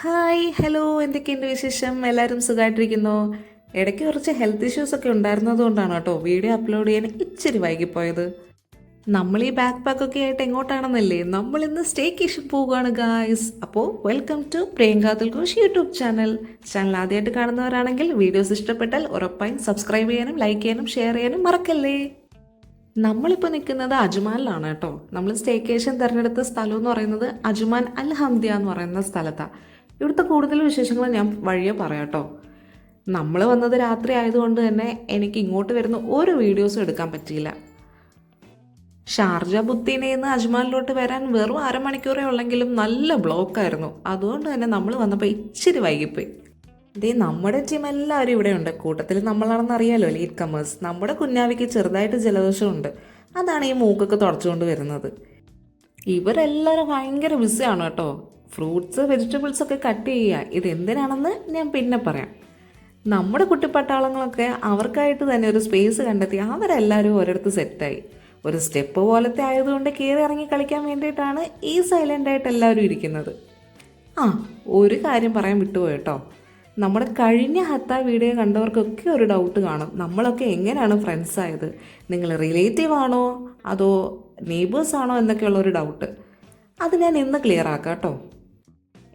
Hi hello, എന്തൊക്കെയുണ്ട് വിശേഷം? എല്ലാവരും സുഖമായിട്ടിരിക്കുന്നോ? ഇടയ്ക്ക് കുറച്ച് ഹെൽത്ത് ഇഷ്യൂസ് ഒക്കെ ഉണ്ടായിരുന്നത് കൊണ്ടാണ് കേട്ടോ വീഡിയോ അപ്ലോഡ് ചെയ്യാൻ ഇച്ചിരി വൈകിപ്പോയത്. നമ്മൾ ഈ ബാക്ക് പാക്കൊക്കെ ആയിട്ട് എങ്ങോട്ടാണെന്നല്ലേ, നമ്മൾ ഇന്ന് സ്റ്റേക്കേഷൻ പോവുകയാണ് ഗായ്സ്. അപ്പോൾ welcome to Priyanka Dilkhush YouTube channel. ആദ്യമായിട്ട് കാണുന്നവരാണെങ്കിൽ വീഡിയോസ് ഇഷ്ടപ്പെട്ടാൽ ഉറപ്പായും സബ്സ്ക്രൈബ് ചെയ്യാനും ലൈക്ക് ചെയ്യാനും ഷെയർ ചെയ്യാനും മറക്കല്ലേ. നമ്മളിപ്പോൾ നിൽക്കുന്നത് അജ്മാനിലാണ് കേട്ടോ. നമ്മൾ സ്റ്റേക്കേഷൻ തിരഞ്ഞെടുത്ത സ്ഥലം എന്ന് പറയുന്നത് അജ്മാൻ അൽ ഹംദിയ എന്ന് പറയുന്ന സ്ഥലത്താണ്. ഇവിടുത്തെ കൂടുതൽ വിശേഷങ്ങൾ ഞാൻ വഴിയെ പറയാം കേട്ടോ. നമ്മൾ വന്നത് രാത്രി ആയതുകൊണ്ട് തന്നെ എനിക്ക് ഇങ്ങോട്ട് വരുന്ന ഒരു വീഡിയോസും എടുക്കാൻ പറ്റിയില്ല. ഷാർജ ബുദ്ദീനയിൽ നിന്ന് അജ്മാനിലോട്ട് വരാൻ വെറും അരമണിക്കൂറേ ഉള്ളെങ്കിലും നല്ല ബ്ലോക്കായിരുന്നു. അതുകൊണ്ട് തന്നെ നമ്മൾ വന്നപ്പോൾ ഇച്ചിരി വൈകിപ്പോയി. ഇതേ നമ്മുടെ ടീം എല്ലാവരും ഇവിടെ ഉണ്ട്. കൂട്ടത്തിൽ നമ്മളാണെന്ന് അറിയാലോ, ലീഡ് കമേഴ്സ്. നമ്മുടെ കുഞ്ഞാവിക്ക് ചെറുതായിട്ട് ജലദോഷമുണ്ട്. അതാണ് ഈ മൂക്കൊക്കെ തുടച്ചുകൊണ്ട് വരുന്നത്. ഇവരെല്ലാവരും ഭയങ്കര ബിസിയാണ് കേട്ടോ. ഫ്രൂട്ട്സ് വെജിറ്റബിൾസ് ഒക്കെ കട്ട് ചെയ്യുക. ഇതെന്തിനാണെന്ന് ഞാൻ പിന്നെ പറയാം. നമ്മുടെ കുട്ടിപ്പട്ടാളങ്ങളൊക്കെ അവർക്കായിട്ട് തന്നെ ഒരു സ്പേസ് കണ്ടെത്തി അവരെല്ലാവരും ഒരിടത്ത് സെറ്റായി. ഒരു സ്റ്റെപ്പ് പോലത്തെ ആയതുകൊണ്ട് കയറി ഇറങ്ങി കളിക്കാൻ വേണ്ടിയിട്ടാണ് ഈ സൈലൻ്റായിട്ട് എല്ലാവരും ഇരിക്കുന്നത്. ഒരു കാര്യം പറയാൻ വിട്ടുപോയി കേട്ടോ. നമ്മുടെ കഴിഞ്ഞ ഹത്ത വീഡിയോ കണ്ടവർക്കൊക്കെ ഒരു ഡൗട്ട് കാണും, നമ്മളൊക്കെ എങ്ങനെയാണ് ഫ്രണ്ട്സ് ആയത്? നിങ്ങൾ റിലേറ്റീവ് ആണോ അതോ നെയ്ബേഴ്സ് ആണോ എന്നൊക്കെയുള്ള ഒരു ഡൗട്ട്. അത് ഞാൻ ഇന്ന് ക്ലിയർ ആക്കാം കേട്ടോ.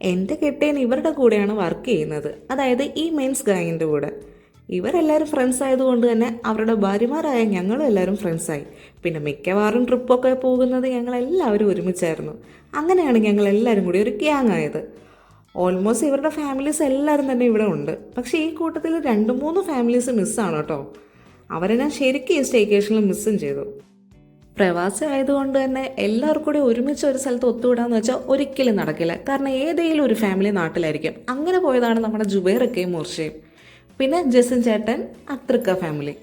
എൻ്റെ കെട്ടിയൻ ഇവരുടെ കൂടെയാണ് വർക്ക് ചെയ്യുന്നത്, അതായത് ഈ മെയിൻസ് ഗാങ്ങിൻ്റെ കൂടെ. ഇവരെല്ലാവരും ഫ്രണ്ട്സ് ആയതുകൊണ്ട് തന്നെ അവരുടെ ഭാര്യമാരായ ഞങ്ങളും എല്ലാവരും ഫ്രണ്ട്സായി. പിന്നെ മിക്കവാറും ട്രിപ്പൊക്കെ പോകുന്നത് ഞങ്ങളെല്ലാവരും ഒരുമിച്ചായിരുന്നു. അങ്ങനെയാണ് ഞങ്ങളെല്ലാവരും കൂടി ഒരു ഗ്യാങ് ആയത്. ഓൾമോസ്റ്റ് ഇവരുടെ ഫാമിലീസ് എല്ലാവരും തന്നെ ഇവിടെ ഉണ്ട്. പക്ഷേ ഈ കൂട്ടത്തിൽ 2-3 ഫാമിലീസ് മിസ്സാണ് കേട്ടോ. അവരെ ഞാൻ ശരിക്കും ഈ സ്റ്റേക്കേഷനിൽ മിസ്സും ചെയ്തു. പ്രവാസി ആയതുകൊണ്ട് തന്നെ എല്ലാവർക്കും കൂടി ഒരുമിച്ച് ഒരു സ്ഥലത്ത് ഒത്തുവിടാന്ന് വെച്ചാൽ ഒരിക്കലും നടക്കില്ല. കാരണം ഏതെങ്കിലും ഒരു ഫാമിലി നാട്ടിലായിരിക്കും. അങ്ങനെ പോയതാണ് നമ്മുടെ ജുബൈറൊക്കെയും മൂർച്ചയും. പിന്നെ ജസിൻ ചേട്ടൻ, അത്രക്ക ഫാമിലി.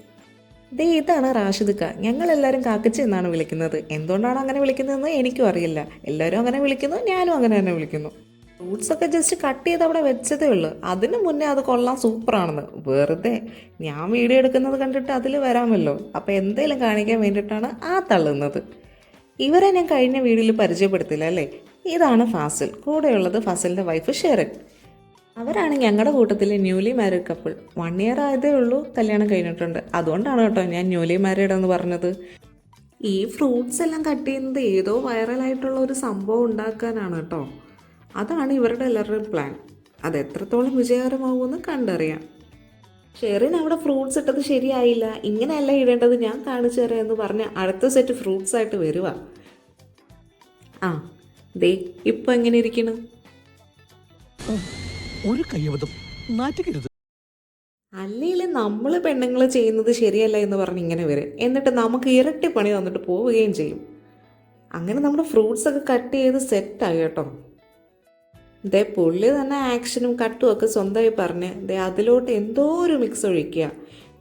ഇതാണ് റാഷിദക്ക. ഞങ്ങളെല്ലാവരും കാക്കച്ച എന്നാണ് വിളിക്കുന്നത്. എന്തുകൊണ്ടാണ് അങ്ങനെ വിളിക്കുന്നതെന്ന് എനിക്കും അറിയില്ല. എല്ലാവരും അങ്ങനെ വിളിക്കുന്നു, ഞാനും അങ്ങനെ തന്നെ വിളിക്കുന്നു. ഫ്രൂട്ട്സൊക്കെ ജസ്റ്റ് കട്ട് ചെയ്ത് അവിടെ വെച്ചതേ ഉള്ളൂ. അതിന് മുന്നേ അത് കൊള്ളാം, സൂപ്പറാണെന്ന്. വെറുതെ ഞാൻ വീഡിയോ എടുക്കുന്നത് കണ്ടിട്ട് അതിൽ വരാമല്ലോ, അപ്പോൾ എന്തെങ്കിലും കാണിക്കാൻ വേണ്ടിയിട്ടാണ് തള്ളുന്നത്. ഇവരെ ഞാൻ കഴിഞ്ഞ വീഡിയോയിൽ പരിചയപ്പെടുത്തില്ല അല്ലേ. ഇതാണ് ഫാസിൽ. കൂടെയുള്ളത് ഫാസിലിൻ്റെ വൈഫ് ഷെറിൻ. അവരാണ് ഞങ്ങളുടെ കൂട്ടത്തിലെ ന്യൂലി മാരീഡ് കപ്പിൾ. 1 ഇയർ ആയതേ ഉള്ളൂ കല്യാണം കഴിഞ്ഞിട്ടുണ്ട്. അതുകൊണ്ടാണ് കേട്ടോ ഞാൻ ന്യൂലി മാരീഡ് എന്ന് പറഞ്ഞത്. ഈ ഫ്രൂട്ട്സ് എല്ലാം കട്ട് ചെയ്യുന്നത് ഏതോ വൈറലായിട്ടുള്ള ഒരു സംഭവം ഉണ്ടാക്കാനാണ് കേട്ടോ. അതാണ് ഇവരുടെ എല്ലാവരുടെയും പ്ലാൻ. അത് എത്രത്തോളം വിജയകരമാകുമെന്ന് കണ്ടറിയാം. ഷെറിൻ അവിടെ ഫ്രൂട്ട്സ് ഇട്ടത് ശരിയായില്ല, ഇങ്ങനെയല്ല ഇടേണ്ടത്, ഞാൻ കാണിച്ചു തരാം എന്ന് പറഞ്ഞ് അടുത്ത സെറ്റ് ഫ്രൂട്ട്സ് ആയിട്ട് വരുക. ദേ ഇപ്പം എങ്ങനെ ഇരിക്കുന്നു? ഒരു കയ്യബദ്ധം, നാറ്റിക്കരുത്. അല്ലെങ്കിൽ നമ്മൾ പെണ്ണുങ്ങൾ ചെയ്യുന്നത് ശരിയല്ല എന്ന് പറഞ്ഞ് ഇങ്ങനെ വരും. എന്നിട്ട് നമുക്ക് ഇരട്ടി പണി തന്നിട്ട് പോവുകയും ചെയ്യും. അങ്ങനെ നമ്മുടെ ഫ്രൂട്ട്സ് ഒക്കെ കട്ട് ചെയ്ത് സെറ്റായി കേട്ടോ. പുള്ളി തന്നെ ആക്ഷനും കട്ടും ഒക്കെ സ്വന്തമായി പറഞ്ഞ് അതിലോട്ട് എന്തോ ഒരു മിക്സ് ഒഴിക്കുക.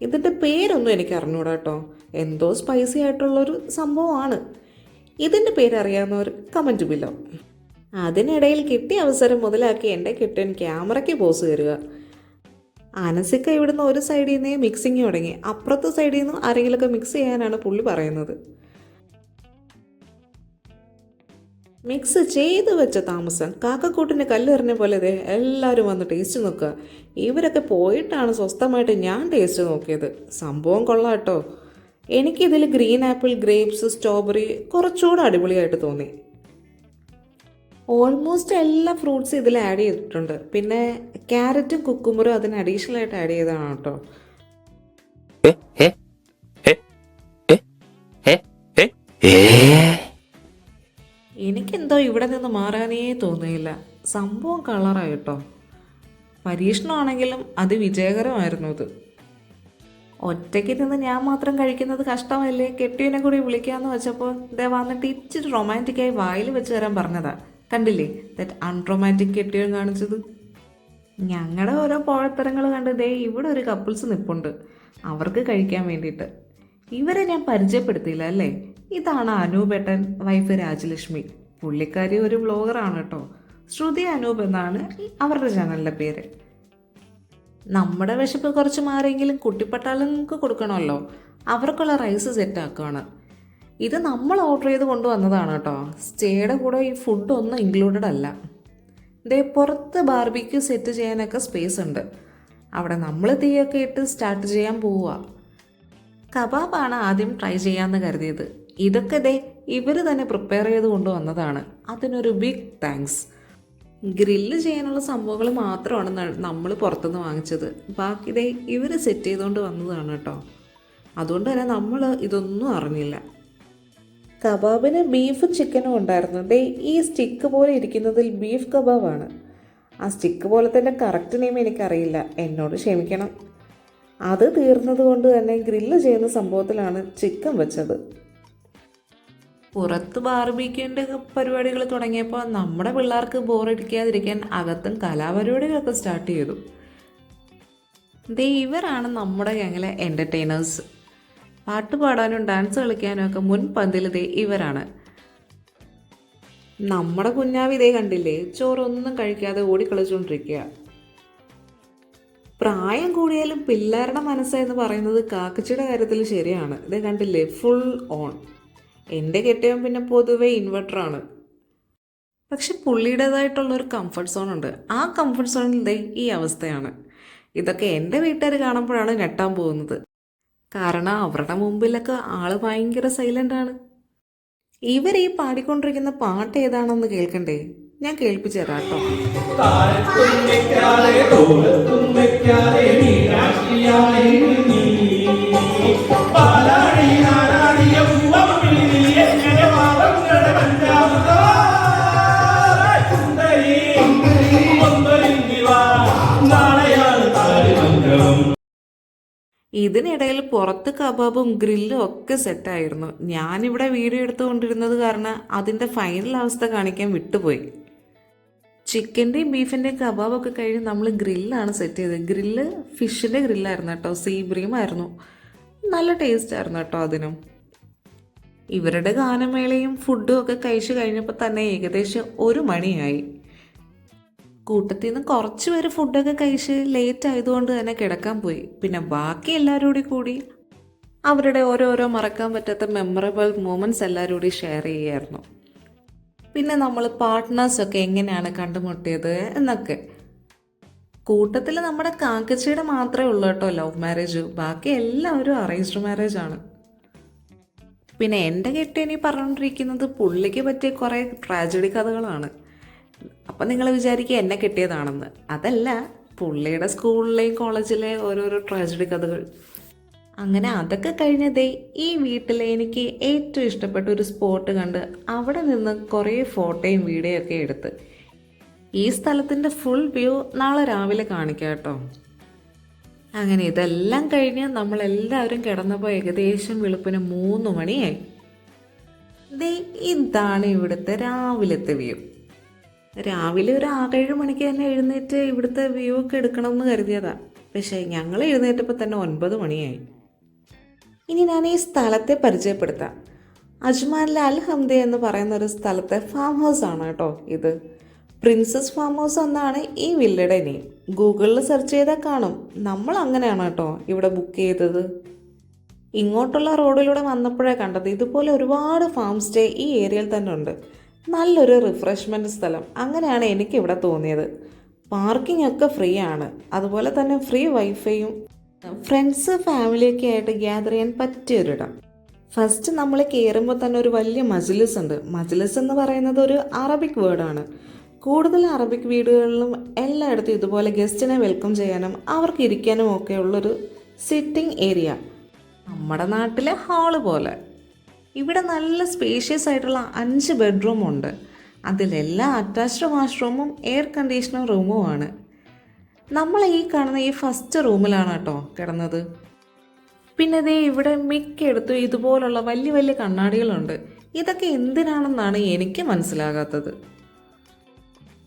ഇതിൻ്റെ പേരൊന്നും എനിക്ക് അറിഞ്ഞൂടാ കേട്ടോ. എന്തോ സ്പൈസി ആയിട്ടുള്ളൊരു സംഭവമാണ്. ഇതിൻ്റെ പേരറിയാവുന്നവർ കമൻറ്റ് ബില്ലോ. അതിനിടയിൽ കിട്ടിയ അവസരം മുതലാക്കി എൻ്റെ കെട്ടിയൻ ക്യാമറയ്ക്ക് പോസ് തരിക. അനസിക്ക ഇവിടുന്ന് ഒരു സൈഡിൽ നിന്നേ മിക്സിങ് തുടങ്ങി. അപ്പുറത്തെ സൈഡിൽ നിന്ന് ആരെങ്കിലുമൊക്കെ മിക്സ് ചെയ്യാനാണ് പുള്ളി പറയുന്നത്. മിക്സ് ചെയ്ത് വെച്ച താമസം കാക്കക്കൂട്ടിൻ്റെ കല്ലെറിഞ്ഞ പോലെ എല്ലാവരും വന്ന് ടേസ്റ്റ് നോക്കുക. ഇവരൊക്കെ പോയിട്ടാണ് സ്വസ്ഥമായിട്ട് ഞാൻ ടേസ്റ്റ് നോക്കിയത്. സംഭവം കൊള്ളാം കേട്ടോ. എനിക്കിതിൽ ഗ്രീൻ ആപ്പിൾ, ഗ്രേപ്സ്, സ്ട്രോബെറി കുറച്ചുകൂടെ അടിപൊളിയായിട്ട് തോന്നി. ഓൾമോസ്റ്റ് എല്ലാ ഫ്രൂട്ട്സും ഇതിൽ ആഡ് ചെയ്തിട്ടുണ്ട്. പിന്നെ ക്യാരറ്റും കുക്കുമ്പറും അതിന് അഡീഷണൽ ആയിട്ട് ആഡ് ചെയ്തതാണ് കേട്ടോ. എനിക്കെന്തോ ഇവിടെ നിന്ന് മാറാനേ തോന്നിയില്ല. സംഭവം കളറായി കേട്ടോ. പരീക്ഷണമാണെങ്കിലും അത് വിജയകരമായിരുന്നു. ഇത് ഒറ്റയ്ക്ക് നിന്ന് ഞാൻ മാത്രം കഴിക്കുന്നത് കഷ്ടമല്ലേ, കെട്ടിയനെ കൂടി വിളിക്കാമെന്ന് വെച്ചപ്പോൾ വന്നിട്ട് ഇച്ചിരി റൊമാൻറ്റിക്കായി വായിൽ വെച്ച് തരാൻ പറഞ്ഞതാ. കണ്ടില്ലേ ദാറ്റ് അൺറൊമാൻറ്റിക് കെട്ടിയൻ കാണിച്ചത്. ഞങ്ങളുടെ ഓരോ പോഴത്തരങ്ങൾ കണ്ട് ഇവിടെ ഒരു കപ്പിൾസ് നിൽപ്പുണ്ട് അവർക്ക് കഴിക്കാൻ വേണ്ടിയിട്ട്. ഇവരെ ഞാൻ പരിചയപ്പെടുത്തിയില്ല അല്ലേ. ഇതാണ് അനൂപേട്ടൻ, വൈഫ് രാജലക്ഷ്മി. പുള്ളിക്കാരി ഒരു വ്ളോഗറാണ് കേട്ടോ. ശ്രുതി അനൂപ് എന്നാണ് അവരുടെ ചാനലിൻ്റെ പേര്. നമ്മുടെ വിശപ്പ് കുറച്ച് മാറിയെങ്കിലും കുട്ടിപ്പട്ടാളങ്ങൾക്ക് കൊടുക്കണമല്ലോ. അവർക്കുള്ള റൈസ് സെറ്റാക്കുകയാണ്. ഇത് നമ്മൾ ഓർഡർ ചെയ്ത് കൊണ്ടുവന്നതാണ് കേട്ടോ. സ്റ്റേയുടെ കൂടെ ഈ ഫുഡൊന്നും ഇൻക്ലൂഡഡ് അല്ല. ദേ പുറത്ത് ബാർബിക്യൂ സെറ്റ് ചെയ്യാനൊക്കെ സ്പേസ് ഉണ്ട്. അവിടെ നമ്മൾ തീയൊക്കെ ഇട്ട് സ്റ്റാർട്ട് ചെയ്യാൻ പോവുക. കബാബാണ് ആദ്യം ട്രൈ ചെയ്യാമെന്ന് കരുതിയത്. ഇതൊക്കെ ദേ ഇവർ തന്നെ പ്രിപ്പയർ ചെയ്ത് കൊണ്ടുവന്നതാണ്. അതിനൊരു ബിഗ് താങ്ക്സ്. ഗ്രില്ല് ചെയ്യാനുള്ള സംഭവങ്ങൾ മാത്രമാണ് നമ്മൾ പുറത്തുനിന്ന് വാങ്ങിച്ചത്. ബാക്കി ദേ ഇവർ സെറ്റ് ചെയ്തുകൊണ്ട് വന്നതാണ് കേട്ടോ. അതുകൊണ്ട് തന്നെ നമ്മൾ ഇതൊന്നും അറിഞ്ഞില്ല. കബാബിന് ബീഫും ചിക്കനും ഉണ്ടായിരുന്നു. ദേ ഈ സ്റ്റിക്ക് പോലെ ഇരിക്കുന്നതിൽ ബീഫ് കബാബാണ്. ആ സ്റ്റിക്ക് പോലെ തന്നെ കറക്റ്റ് നെയിം എനിക്കറിയില്ല, എന്നോട് ക്ഷമിക്കണം. അത് തീർന്നത് കൊണ്ട് തന്നെ ഗ്രില്ല് ചെയ്യുന്ന സംഭവത്തിലാണ് ചിക്കൻ വെച്ചത്. പുറത്ത് ബാർബിക്യൂൻ്റെ പരിപാടികൾ തുടങ്ങിയപ്പോൾ നമ്മുടെ പിള്ളേർക്ക് ബോറടിക്കാതിരിക്കാൻ അകത്തും കലാപരിപാടികളൊക്കെ സ്റ്റാർട്ട് ചെയ്തു. ദേ ഇവരാണ് നമ്മുടെ ഗാങ്ങിലെ എൻ്റർടൈനേഴ്സ്. പാട്ട് പാടാനും ഡാൻസ് കളിക്കാനും ഒക്കെ മുൻപന്തിൽ ദേ ഇവരാണ്. നമ്മുടെ കുഞ്ഞാവി ഇതേ കണ്ടില്ലേ, ചോറൊന്നും കഴിക്കാതെ ഓടിക്കളിച്ചുകൊണ്ടിരിക്കുക. പ്രായം കൂടിയാലും പിള്ളേരുടെ മനസ്സെന്ന് പറയുന്നത് കാക്കച്ചിയുടെ കാര്യത്തിൽ ശരിയാണ്. ഇതേ കണ്ടില്ലേ, ഫുൾ ഓൺ. എൻ്റെ കെട്ടിയവൻ പിന്നെ പൊതുവെ ഇൻവെർട്ടറാണ്. പക്ഷെ പുള്ളിയുടേതായിട്ടുള്ളൊരു കംഫർട്ട് സോൺ ഉണ്ട്. ആ കംഫർട്ട് സോണിൽ ദേ ഈ അവസ്ഥയാണ്. ഇതൊക്കെ എൻ്റെ വീട്ടുകാർ കാണുമ്പോഴാണ് ഞെട്ടാൻ പോകുന്നത്. കാരണം അവരുടെ മുമ്പിലൊക്കെ ആള് ഭയങ്കര സൈലൻ്റാണ്. ഇവർ ഈ പാടിക്കൊണ്ടിരിക്കുന്ന പാട്ട് ഏതാണെന്ന് കേൾക്കണ്ടേ? ഞാൻ കേൾപ്പിച്ചു തരാം കേട്ടോ. ഇതിനിടയിൽ പുറത്ത് കബാബും ഗ്രില്ലും ഒക്കെ സെറ്റായിരുന്നു. ഞാനിവിടെ വീഡിയോ എടുത്തുകൊണ്ടിരുന്നത് കാരണം അതിൻ്റെ ഫൈനൽ അവസ്ഥ കാണിക്കാൻ വിട്ടുപോയി. ചിക്കൻ്റെയും ബീഫിൻ്റെയും കബാബൊക്കെ കഴിഞ്ഞ് നമ്മൾ ഗ്രില്ലാണ് സെറ്റ് ചെയ്തത്. ഗ്രില്ല് ഫിഷിൻ്റെ ഗ്രില്ലായിരുന്നു കേട്ടോ, സീബ്രീം ആയിരുന്നു. നല്ല ടേസ്റ്റ് ആയിരുന്നു കേട്ടോ അതിനും. ഇവരുടെ ഗാനമേളയും ഫുഡും ഒക്കെ കഴിച്ചു കഴിഞ്ഞപ്പോൾ തന്നെ ഏകദേശം 1 മണിയായി. കൂട്ടത്തിൽ നിന്ന് കുറച്ച് പേര് ഫുഡൊക്കെ കഴിച്ച് ലേറ്റ് ആയതുകൊണ്ട് തന്നെ കിടക്കാൻ പോയി. പിന്നെ ബാക്കി എല്ലാവരും കൂടി അവരുടെ ഓരോരോ മറക്കാൻ പറ്റാത്ത മെമ്മറബിൾ മൊമെൻറ്റ്സ് എല്ലാവരും കൂടി ഷെയർ ചെയ്യായിരുന്നു. പിന്നെ നമ്മൾ പാർട്ട്നേഴ്സൊക്കെ എങ്ങനെയാണ് കണ്ടുമുട്ടിയത് എന്നൊക്കെ. കൂട്ടത്തിൽ നമ്മുടെ കാക്കച്ചിയുടെ മാത്രമേ ഉള്ളൂ കേട്ടോ ലവ് മാരേജ്. ബാക്കി എല്ലാവരും അറേഞ്ച്ഡ് മാരേജാണ്. പിന്നെ എൻ്റെ കെട്ടിയനി പറഞ്ഞുകൊണ്ടിരിക്കുന്നത് പുള്ളിക്ക് പറ്റിയ കുറേ ട്രാജഡി കഥകളാണ്. അപ്പം നിങ്ങൾ വിചാരിക്കുക എന്നെ കിട്ടിയതാണെന്ന്. അതല്ല, പുള്ളിയുടെ സ്കൂളിലെയും കോളേജിലെ ഓരോരോ ട്രാജഡി കഥകൾ. അങ്ങനെ അതൊക്കെ കഴിഞ്ഞതേ ഈ വീട്ടിലെ എനിക്ക് ഏറ്റവും ഇഷ്ടപ്പെട്ട ഒരു സ്പോട്ട് കണ്ട് അവിടെ നിന്ന് കുറേ ഫോട്ടോയും വീഡിയോ ഒക്കെ എടുത്ത്. ഈ സ്ഥലത്തിൻ്റെ ഫുൾ വ്യൂ നാളെ രാവിലെ കാണിക്കാം കേട്ടോ. അങ്ങനെ ഇതെല്ലാം കഴിഞ്ഞ് നമ്മളെല്ലാവരും കിടന്നപ്പോൾ ഏകദേശം വെളുപ്പിന് 3 മണിയായി. ദേ ഇതാണ് ഇവിടുത്തെ രാവിലത്തെ വ്യൂ. രാവിലെ ഒരു 6-7 മണിക്ക് തന്നെ എഴുന്നേറ്റ് ഇവിടുത്തെ വ്യൂ ഒക്കെ എടുക്കണമെന്ന് കരുതിയതാണ്. പക്ഷേ ഞങ്ങൾ എഴുന്നേറ്റപ്പോൾ തന്നെ 9 മണിയായി. ഇനി ഞാൻ ഈ സ്ഥലത്തെ പരിചയപ്പെടുത്താം. അജ്മാനിലെ അൽ ഹംദ എന്ന് പറയുന്ന ഒരു സ്ഥലത്തെ ഫാം ഹൗസ് ആണ് കേട്ടോ ഇത്. പ്രിൻസസ് ഫാം ഹൗസ് എന്നാണ് ഈ വില്ലയുടെ നെയിം. ഗൂഗിളിൽ സെർച്ച് ചെയ്താൽ കാണും. നമ്മൾ അങ്ങനെയാണ് കേട്ടോ ഇവിടെ ബുക്ക് ചെയ്തത്. ഇങ്ങോട്ടുള്ള റോഡിലൂടെ വന്നപ്പോഴേ കണ്ടത് ഇതുപോലെ ഒരുപാട് ഫാം സ്റ്റേ ഈ ഏരിയയിൽ തന്നെ ഉണ്ട്. നല്ലൊരു റിഫ്രഷ്മെൻറ്റ് സ്ഥലം, അങ്ങനെയാണ് എനിക്കിവിടെ തോന്നിയത്. പാർക്കിംഗ് ഒക്കെ ഫ്രീ ആണ്. അതുപോലെ തന്നെ ഫ്രീ വൈഫൈയും. ഫ്രണ്ട്സ് ഫാമിലിയൊക്കെ ആയിട്ട് ഗ്യാദർ ചെയ്യാൻ പറ്റിയൊരിടം. ഫസ്റ്റ് നമ്മൾ കയറുമ്പോൾ തന്നെ ഒരു വലിയ മജ്ലിസ് ഉണ്ട്. മജ്ലിസ് എന്ന് പറയുന്നത് ഒരു അറബിക് വേർഡാണ്. കൂടുതൽ അറബിക് വീടുകളിലും എല്ലായിടത്തും ഇതുപോലെ ഗസ്റ്റിനെ വെൽക്കം ചെയ്യാനും അവർക്ക് ഇരിക്കാനും ഒക്കെ ഉള്ളൊരു സിറ്റിംഗ് ഏരിയ. നമ്മുടെ നാട്ടിലെ ഹാള് പോലെ. ഇവിടെ നല്ല സ്പേഷ്യസ് ആയിട്ടുള്ള 5 ബെഡ്റൂം ഉണ്ട്. അതിലെല്ലാം അറ്റാച്ച്ഡ് വാഷ്റൂമും എയർ കണ്ടീഷണർ റൂമുമാണ്. നമ്മൾ ഈ കാണുന്ന ഈ ഫസ്റ്റ് റൂമിലാണ് കേട്ടോ കിടന്നത്. പിന്നെ ദേ ഇവിടെ മിക്കയിടത്തും ഇതുപോലുള്ള വലിയ വലിയ കണ്ണാടികളുണ്ട്. ഇതൊക്കെ എന്തിനാണെന്നാണ് എനിക്ക് മനസ്സിലാകാത്തത്.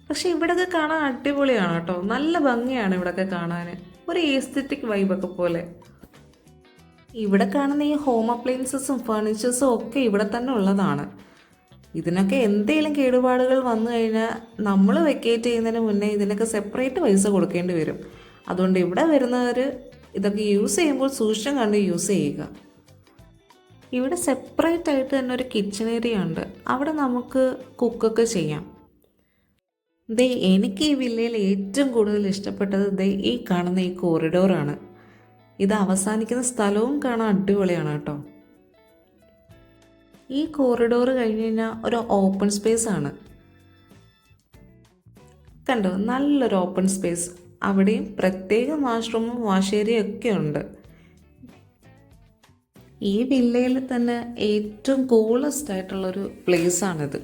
പക്ഷെ ഇവിടെയൊക്കെ കാണാൻ അടിപൊളിയാണ് കേട്ടോ. നല്ല ഭംഗിയാണ് ഇവിടെയൊക്കെ കാണാൻ. ഒരു എസ്തെറ്റിക് വൈബൊക്കെ പോലെ. ഇവിടെ കാണുന്ന ഈ ഹോം അപ്ലയൻസസും ഫർണിച്ചേഴ്സും ഒക്കെ ഇവിടെ തന്നെ ഉള്ളതാണ്. ഇതിനൊക്കെ എന്തെങ്കിലും കേടുപാടുകൾ വന്നു കഴിഞ്ഞാൽ നമ്മൾ വെക്കേറ്റ് ചെയ്യുന്നതിന് മുന്നേ ഇതിനൊക്കെ സെപ്പറേറ്റ് പൈസ കൊടുക്കേണ്ടി വരും. അതുകൊണ്ട് ഇവിടെ വരുന്നവർ ഇതൊക്കെ യൂസ് ചെയ്യുമ്പോൾ സൂക്ഷ്മം കണ്ട് യൂസ് ചെയ്യുക. ഇവിടെ സെപ്പറേറ്റ് ആയിട്ട് തന്നെ ഒരു കിച്ചൺ ഏരിയ ഉണ്ട്. അവിടെ നമുക്ക് കുക്കൊക്കെ ചെയ്യാം. എനിക്ക് ഈ വില്ലയിൽ ഏറ്റവും കൂടുതൽ ഇഷ്ടപ്പെട്ടത് ഈ കാണുന്ന ഈ കോറിഡോറാണ്. ഇത് അവസാനിക്കുന്ന സ്ഥലവും കാണാൻ അടിപൊളിയാണ് കേട്ടോ. ഈ കോറിഡോർ കഴിഞ്ഞ് കഴിഞ്ഞാൽ ഒരു ഓപ്പൺ സ്പേസ് ആണ്. കണ്ടോ, നല്ലൊരു ഓപ്പൺ സ്പേസ്. അവിടെയും പ്രത്യേക വാഷ്റൂമും വാഷേരിയും ഒക്കെ ഉണ്ട്. ഈ വില്ലയിൽ തന്നെ ഏറ്റവും കൂളസ്റ്റ് ആയിട്ടുള്ളൊരു പ്ലേസാണിത്.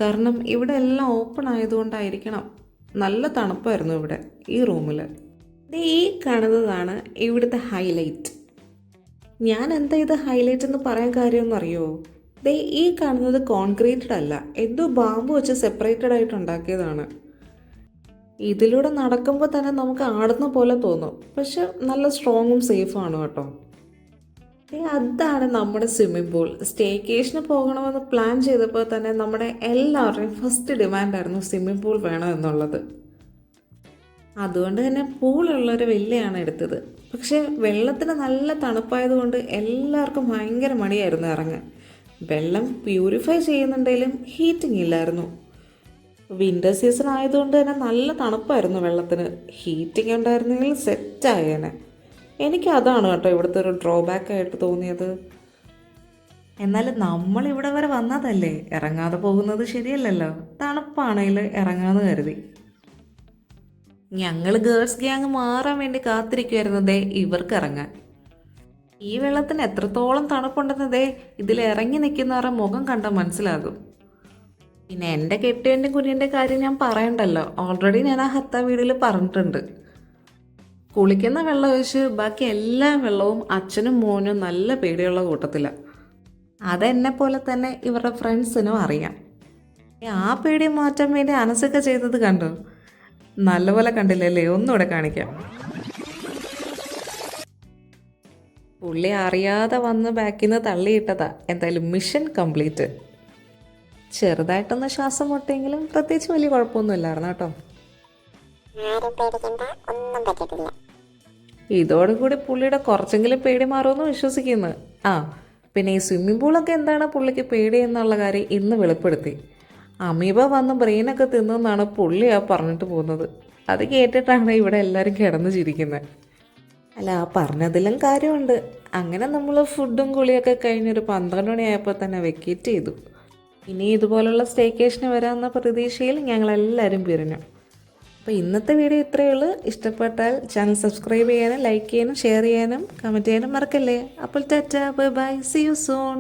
കാരണം ഇവിടെ എല്ലാം ഓപ്പൺ ആയതുകൊണ്ടായിരിക്കണം നല്ല തണുപ്പായിരുന്നു ഇവിടെ ഈ റൂമിൽ. ഈ കാണുന്നതാണ് ഇവിടുത്തെ ഹൈലൈറ്റ്. ഞാൻ എന്താ ഇത് ഹൈലൈറ്റ് എന്ന് പറയാൻ കാര്യമെന്ന് അറിയുമോ? ഈ കാണുന്നത് കോൺക്രീറ്റഡ് അല്ല, എന്തോ ബാമ്പ് വെച്ച് സെപ്പറേറ്റഡ് ആയിട്ട് ഉണ്ടാക്കിയതാണ്. ഇതിലൂടെ നടക്കുമ്പോൾ തന്നെ നമുക്ക് ആടുന്ന പോലെ തോന്നും, പക്ഷെ നല്ല സ്ട്രോങ്ങും സേഫുമാണ് കേട്ടോ. അതാണ് നമ്മുടെ സ്വിമ്മിംഗ് പൂൾ. സ്റ്റേക്കേഷന് പോകണമെന്ന് പ്ലാൻ ചെയ്തപ്പോൾ തന്നെ നമ്മുടെ എല്ലാവരുടെയും ഫസ്റ്റ് ഡിമാൻഡായിരുന്നു സ്വിമ്മിംഗ് പൂൾ വേണം എന്നുള്ളത്. അതുകൊണ്ട് തന്നെ പൂളുള്ളൊരു വില്ലയാണ് എടുത്തത്. പക്ഷേ വെള്ളത്തിന് നല്ല തണുപ്പായതുകൊണ്ട് എല്ലാവർക്കും ഭയങ്കര മടിയായിരുന്നു ഇറങ്ങാൻ. വെള്ളം പ്യൂരിഫൈ ചെയ്യുന്നുണ്ടെങ്കിലും ഹീറ്റിംഗ് ഇല്ലായിരുന്നു. വിൻ്റർ സീസൺ ആയതുകൊണ്ട് തന്നെ നല്ല തണുപ്പായിരുന്നു വെള്ളത്തിന്. ഹീറ്റിംഗ് ഉണ്ടായിരുന്നെങ്കിൽ സെറ്റായേനെ. എനിക്ക് അതാണ് കേട്ടോ ഇവിടുത്തെ ഒരു ഡ്രോബാക്ക് ആയിട്ട് തോന്നിയത്. എന്നാൽ നമ്മളിവിടെ വരെ വന്നതല്ലേ, ഇറങ്ങാതെ പോകുന്നത് ശരിയല്ലല്ലോ. തണുപ്പാണെങ്കിൽ ഇറങ്ങാമെന്ന് കരുതി. ഞങ്ങൾ ഗേൾസ് ഗ്യാങ് മാറാൻ വേണ്ടി കാത്തിരിക്കുമായിരുന്നു ഇവർക്ക് ഇറങ്ങാൻ. ഈ വെള്ളത്തിന് എത്രത്തോളം തണുപ്പുണ്ടെന്ന് ഇതിൽ ഇറങ്ങി നിൽക്കുന്നവരുടെ മുഖം കണ്ടാൽ മനസ്സിലാകും. പിന്നെ എൻ്റെ കെട്ടിയൻ്റെ കുഞ്ഞിൻ്റെ കാര്യം ഞാൻ പറയണ്ടല്ലോ, ഓൾറെഡി ഞാൻ ആ ഹത്ത വീഡിയോയിൽ പറഞ്ഞിട്ടുണ്ട്. കുളിക്കുന്ന വെള്ളം ഒഴിച്ച് ബാക്കി എല്ലാ വെള്ളവും അച്ഛനും മോനും നല്ല പേടിയുള്ള കൂട്ടത്തിലാണ്. അതെന്നെ പോലെ തന്നെ ഇവരുടെ ഫ്രണ്ട്സിനും അറിയാം. ആ പേടി മാറ്റാൻ വേണ്ടി അനസൊക്കെ ചെയ്തത് കണ്ടോ? നല്ലപോലെ കണ്ടില്ലല്ലേ? ഒന്നുകൂടെ കാണിക്കാം. പുള്ളി അറിയാതെ വന്ന് ബാക്കിൽ നിന്ന് തള്ളിയിട്ടതാ. എന്തായാലും മിഷൻ കംപ്ലീറ്റ്. ചെറുതായിട്ടൊന്ന് ശ്വാസം മുട്ടെങ്കിലും പ്രത്യേകിച്ച് വലിയ കുഴപ്പമൊന്നുമില്ലായിരുന്നു കേട്ടോ. ഇതോടുകൂടി പുള്ളിയുടെ കുറച്ചെങ്കിലും പേടി മാറുമെന്ന് വിശ്വസിക്കുന്നു. പിന്നെ ഈ സ്വിമ്മിംഗ് പൂളൊക്കെ എന്താണ് പുള്ളിക്ക് പേടി എന്നുള്ള കാര്യം ഇന്ന് വെളിപ്പെടുത്തി. അമീബ വന്ന് ബ്രെയിനൊക്കെ തിന്നെന്നാണ് പുള്ളി പറഞ്ഞിട്ട് പോകുന്നത്. അത് കേട്ടിട്ടാണ് ഇവിടെ എല്ലാവരും കിടന്ന് ചിരിക്കുന്നത്. അല്ല, പറഞ്ഞതിലും കാര്യമുണ്ട്. അങ്ങനെ നമ്മൾ ഫുഡും കുളിയൊക്കെ കഴിഞ്ഞൊരു 12 മണിയായപ്പോൾ തന്നെ വെക്കേറ്റ് ചെയ്തു. ഇനി ഇതുപോലുള്ള സ്റ്റേക്കേഷന് വരാമെന്ന പ്രതീക്ഷയിൽ ഞങ്ങളെല്ലാവരും പിരിഞ്ഞു. അപ്പോൾ ഇന്നത്തെ വീഡിയോ ഇത്രയേ ഉള്ളൂ. ഇഷ്ടപ്പെട്ടാൽ ചാനൽ സബ്സ്ക്രൈബ് ചെയ്യാനും ലൈക്ക് ചെയ്യാനും ഷെയർ ചെയ്യാനും കമൻറ്റ് ചെയ്യാനും മറക്കല്ലേ. അപ്പോൾ tata, bye bye, see you soon.